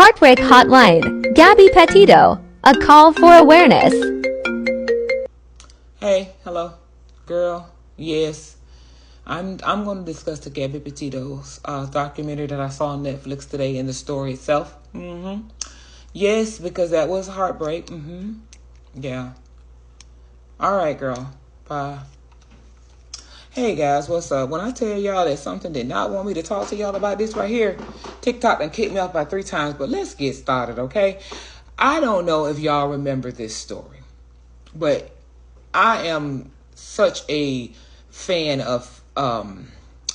Heartbreak Hotline, Gabby Petito, a call for awareness. Hey, hello, girl. Yes, I'm going to discuss the Gabby Petito's documentary that I saw on Netflix today and the story itself. Yes, because that was heartbreak. Yeah. All right, girl. Bye. Hey guys, what's up? When I tell y'all that something did not want me to talk to y'all about this right here, TikTok done kicked me off by 3 times, but let's get started, okay? I don't know if y'all remember this story, but I am such a fan of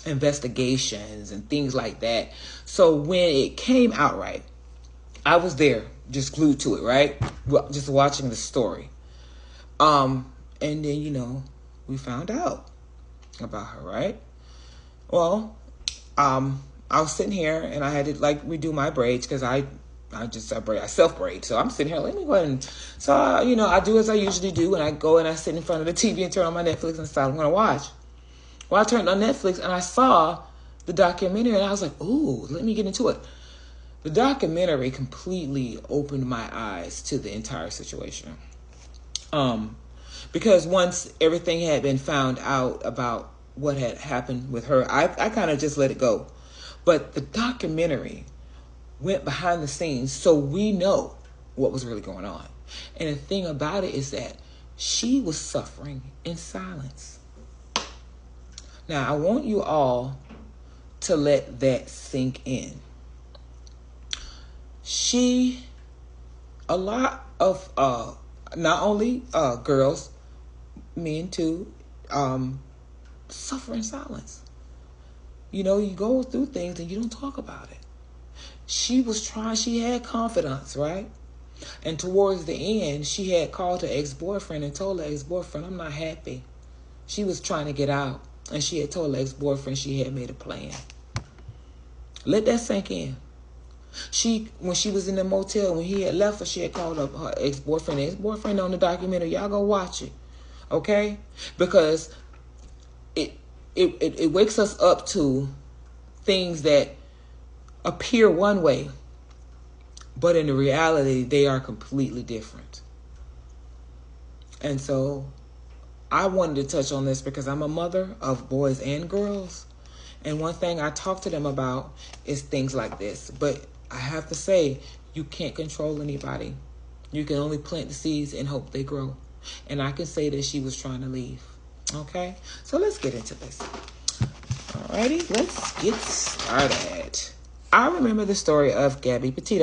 investigations and things like that. So when it came out, right, I was there, just glued to it, right? Just watching the story. And then, we found out about her, right? Well, I was sitting here and I had to redo my braids because I self braid. So I'm sitting here, let me go ahead and, so, I do as I usually do. And I go and I sit in front of the TV and turn on my Netflix and decide I'm going to watch. Well, I turned on Netflix and I saw the documentary and I was like, ooh, let me get into it. The documentary completely opened my eyes to the entire situation. Because once everything had been found out about what had happened with her, I kind of just let it go. But the documentary went behind the scenes so we know what was really going on. And the thing about it is that she was suffering in silence. Now, I want you all to let that sink in. A lot of, not only girls, men too, suffer in silence. You go through things and you don't talk about it. She had confidence, right? And towards the end, she had called her ex-boyfriend and told her ex-boyfriend, I'm not happy. She was trying to get out. And she had told her ex-boyfriend she had made a plan. Let that sink in. When she was in the motel, when he had left her, she had called up her ex-boyfriend. The ex-boyfriend on the documentary, y'all go watch it. Okay? Because it wakes us up to things that appear one way, but in the reality, they are completely different. And so I wanted to touch on this because I'm a mother of boys and girls. And one thing I talk to them about is things like this. But I have to say, you can't control anybody. You can only plant the seeds and hope they grow. And I can say that she was trying to leave. Okay? So let's get into this. Alrighty, let's get started. I remember the story of Gabby Petito.